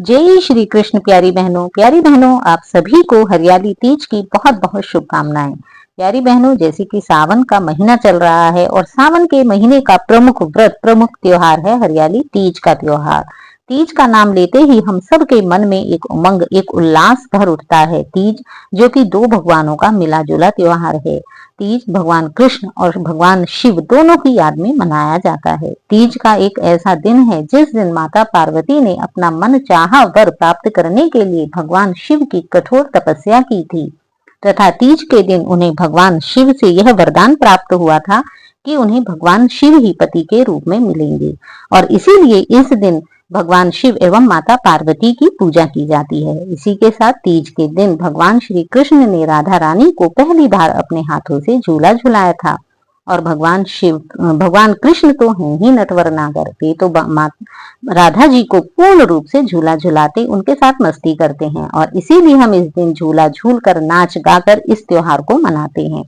जय श्री कृष्ण। प्यारी बहनों, आप सभी को हरियाली तीज की बहुत बहुत शुभकामनाएं। प्यारी बहनों, जैसे कि सावन का महीना चल रहा है और सावन के महीने का प्रमुख व्रत, प्रमुख त्योहार है हरियाली तीज का त्योहार। तीज का नाम लेते ही हम सब के मन में एक उमंग, एक उल्लास भर उठता है। तीज जो कि दो भगवानों का मिला जुला त्योहार है। तीज भगवान कृष्ण और भगवान शिव दोनों की याद में मनाया जाता है। तीज का एक ऐसा दिन है जिस दिन माता पार्वती ने अपना मन चाहा वर प्राप्त करने के लिए भगवान शिव की कठोर तपस्या की थी तथा तीज के दिन उन्हें भगवान शिव से यह वरदान प्राप्त हुआ था कि उन्हें भगवान शिव ही पति के रूप में मिलेंगे और इसीलिए इस दिन भगवान शिव एवं माता पार्वती की पूजा की जाती है। इसी के साथ तीज के दिन भगवान श्री कृष्ण ने राधा रानी को पहली बार अपने हाथों से झूला झुलाया था और भगवान कृष्ण तो हैं ही नटवर नागर। वे तो राधा जी को पूर्ण रूप से झूला झुलाते, उनके साथ मस्ती करते हैं और इसीलिए हम इस दिन झूला झूल कर, नाच गाकर इस त्योहार को मनाते हैं।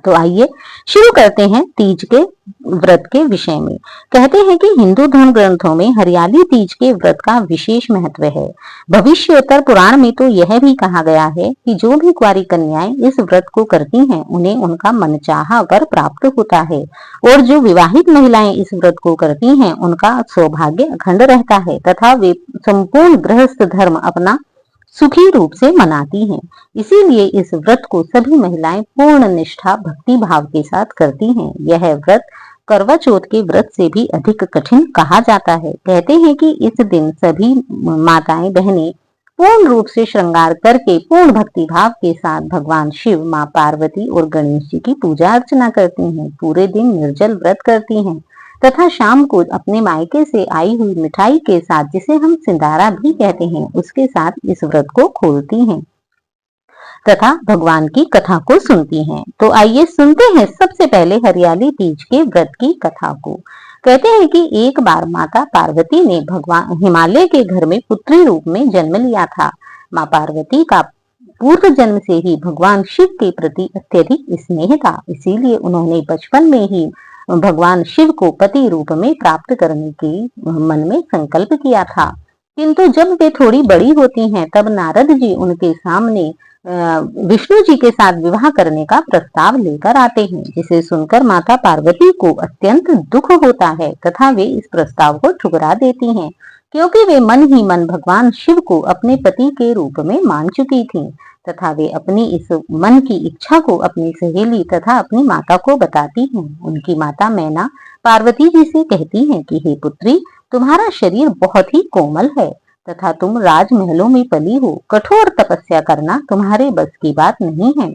तो आइए शुरू करते हैं तीज के व्रत के विषय में। कहते हैं कि हिंदू धर्म ग्रंथों में हरियाली तीज के व्रत का विशेष महत्व है। भविष्योत्तर पुराण में तो यह भी कहा गया है कि जो भी कुंवारी कन्याएं इस व्रत को करती हैं उन्हें उनका मनचाहा वर प्राप्त होता है और जो विवाहित महिलाएं इस व्रत को करती हैं उनका सौभाग्य अखंड रहता है तथा वे संपूर्ण गृहस्थ धर्म अपना सुखी रूप से मनाती हैं। इसीलिए इस व्रत को सभी महिलाएं पूर्ण निष्ठा भक्ति भाव के साथ करती हैं। यह व्रत करवा चौथ के व्रत से भी अधिक कठिन कहा जाता है। कहते हैं कि इस दिन सभी माताएं बहनें पूर्ण रूप से श्रृंगार करके पूर्ण भक्ति भाव के साथ भगवान शिव, माँ पार्वती और गणेश जी की पूजा अर्चना करती हैं। पूरे दिन निर्जल व्रत करती हैं तथा शाम को अपने मायके से आई हुई मिठाई के साथ, जिसे हम सिंधारा भी कहते हैं, उसके साथ इस व्रत को खोलती हैं तथा भगवान की कथा को सुनती हैं। तो आइए सुनते हैं सबसे पहले हरियाली तीज के व्रत की कथा को। कहते हैं कि एक बार माता पार्वती ने भगवान हिमालय के घर में पुत्री रूप में जन्म लिया था। माँ पार्वती का पूर्व जन्म से ही भगवान शिव के प्रति अत्यधिक स्नेह था, इसीलिए उन्होंने बचपन में ही भगवान शिव को पति रूप में प्राप्त करने की मन में संकल्प किया था। किंतु जब वे थोड़ी बड़ी होती हैं तब नारद जी उनके सामने विष्णु जी के साथ विवाह करने का प्रस्ताव लेकर आते हैं, जिसे सुनकर माता पार्वती को अत्यंत दुख होता है तथा वे इस प्रस्ताव को ठुकरा देती हैं, क्योंकि वे मन ही मन भगवान शिव को अपने पति के रूप में मान चुकी थीं तथा वे अपनी इस मन की इच्छा को अपनी सहेली तथा अपनी माता को बताती हैं। उनकी माता मैना पार्वती जी से कहती हैं कि हे पुत्री, तुम्हारा शरीर बहुत ही कोमल है तथा तुम राजमहलों में पली हो, कठोर तपस्या करना तुम्हारे बस की बात नहीं है।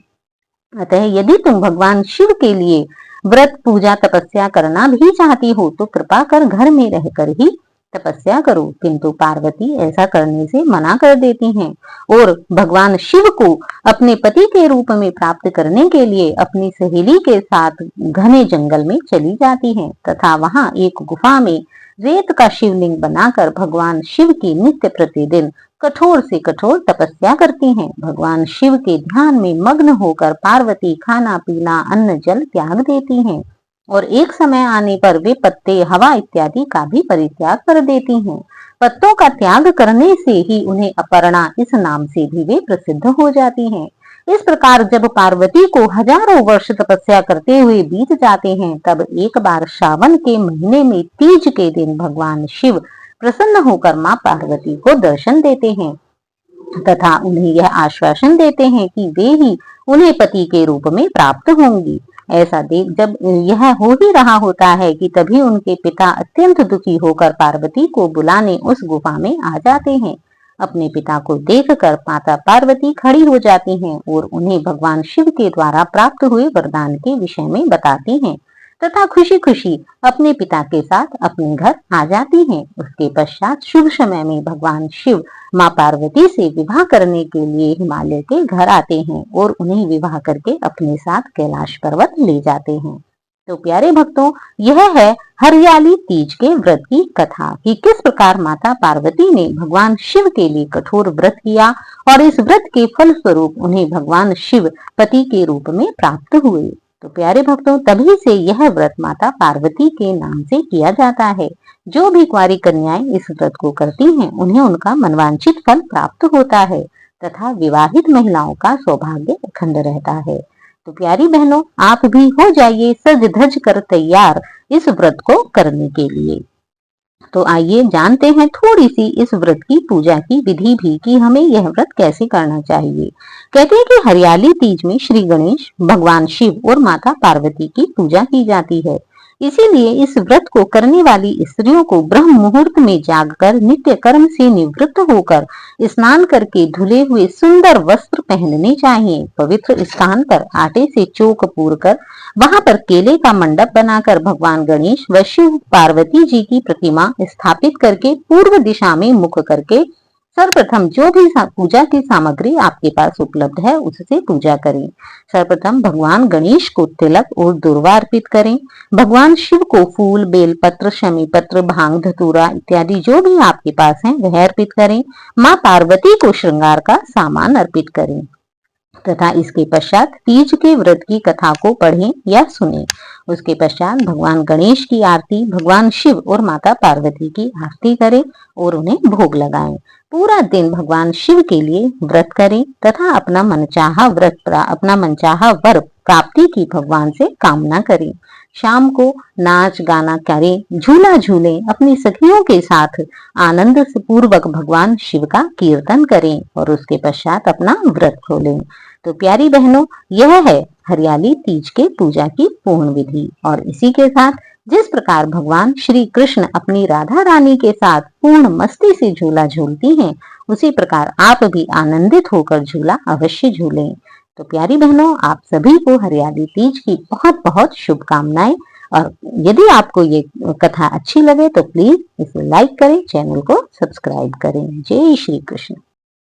अतः यदि तुम भगवान शिव के लिए व्रत पूजा तपस्या करना भी चाहती हो तो कृपा कर घर में रहकर ही तपस्या करो। किंतु पार्वती ऐसा करने से मना कर देती हैं और भगवान शिव को अपने पति के रूप में प्राप्त करने के लिए अपनी सहेली के साथ घने जंगल में चली जाती हैं तथा वहां एक गुफा में रेत का शिवलिंग बनाकर भगवान शिव की नित्य प्रतिदिन कठोर से कठोर तपस्या करती हैं। भगवान शिव के ध्यान में मग्न होकर पार्वती खाना पीना अन्न जल त्याग देती हैं और एक समय आने पर वे पत्ते, हवा इत्यादि का भी परित्याग कर देती हैं। पत्तों का त्याग करने से ही उन्हें अपर्णा इस नाम से भी वे प्रसिद्ध हो जाती हैं। इस प्रकार जब पार्वती को हजारों वर्ष तपस्या करते हुए बीत जाते हैं, तब एक बार श्रावण के महीने में तीज के दिन भगवान शिव प्रसन्न होकर माँ पार्वती को दर्शन देते हैं तथा उन्हें यह आश्वासन देते हैं कि वे ही उन्हें पति के रूप में प्राप्त होंगी। ऐसा देख जब यह हो ही रहा होता है कि तभी उनके पिता अत्यंत दुखी होकर पार्वती को बुलाने उस गुफा में आ जाते हैं। अपने पिता को देखकर माता पार्वती खड़ी हो जाती हैं और उन्हें भगवान शिव के द्वारा प्राप्त हुए वरदान के विषय में बताती हैं तथा खुशी खुशी अपने पिता के साथ अपने घर आ जाती हैं। उसके पश्चात शुभ समय में भगवान शिव माँ पार्वती से विवाह करने के लिए हिमालय के घर आते हैं और उन्हें विवाह करके अपने साथ कैलाश पर्वत ले जाते हैं। तो प्यारे भक्तों, यह है हरियाली तीज के व्रत की कथा कि किस प्रकार माता पार्वती ने भगवान शिव के लिए कठोर व्रत किया और इस व्रत के फल स्वरूप उन्हें भगवान शिव पति के रूप में प्राप्त हुए। तो प्यारे भक्तों, तभी से यह व्रत माता पार्वती के नाम से किया जाता है। जो भी कुंवारी कन्याएं इस व्रत को करती हैं, उन्हें उनका मनवांछित फल प्राप्त होता है तथा विवाहित महिलाओं का सौभाग्य अखंड रहता है। तो प्यारी बहनों, आप भी हो जाइए सज धज कर तैयार इस व्रत को करने के लिए। तो आइए जानते हैं थोड़ी सी इस व्रत की पूजा की विधि भी कि हमें यह व्रत कैसे करना चाहिए। कहते हैं कि हरियाली तीज में श्री गणेश, भगवान शिव और माता पार्वती की पूजा की जाती है। इसीलिए इस व्रत को करने वाली स्त्रियों को ब्रह्म मुहूर्त में जागकर नित्य कर्म से निवृत्त होकर स्नान करके धुले हुए सुंदर वस्त्र पहनने चाहिए। पवित्र स्थान पर आटे से चौक पूरकर वहां पर केले का मंडप बनाकर भगवान गणेश व शिव पार्वती जी की प्रतिमा स्थापित करके पूर्व दिशा में मुख करके सर्वप्रथम जो भी पूजा की सामग्री आपके पास उपलब्ध है उससे पूजा करें। सर्वप्रथम भगवान गणेश को तिलक और दुर्वा अर्पित करें। भगवान शिव को फूल, बेलपत्र, शमी पत्र, भांग, धतूरा इत्यादि जो भी आपके पास है वह अर्पित करें। माँ पार्वती को श्रृंगार का सामान अर्पित करें तथा इसके पश्चात तीज के व्रत की कथा को पढ़ें या सुनें। उसके पश्चात भगवान गणेश की आरती, भगवान शिव और माता पार्वती की आरती करें और उन्हें भोग लगाएं। पूरा दिन भगवान शिव के लिए व्रत करें तथा अपना मनचाहा वर प्राप्ति की भगवान से कामना करें। शाम को नाच गाना करें, झूला झूलें, अपनी सखियों के साथ आनंद से पूर्वक भगवान शिव का कीर्तन करें और उसके पश्चात अपना व्रत खोलें। तो प्यारी बहनों, यह है हरियाली तीज के पूजा की पूर्ण विधि। और इसी के साथ जिस प्रकार भगवान श्री कृष्ण अपनी राधा रानी के साथ पूर्ण मस्ती से झूला झूलती हैं, उसी प्रकार आप भी आनंदित होकर झूला अवश्य झूलें। तो प्यारी बहनों, आप सभी को हरियाली तीज की बहुत बहुत शुभकामनाएं। और यदि आपको ये कथा अच्छी लगे तो प्लीज इसे लाइक करें, चैनल को सब्सक्राइब करें। जय श्री कृष्ण।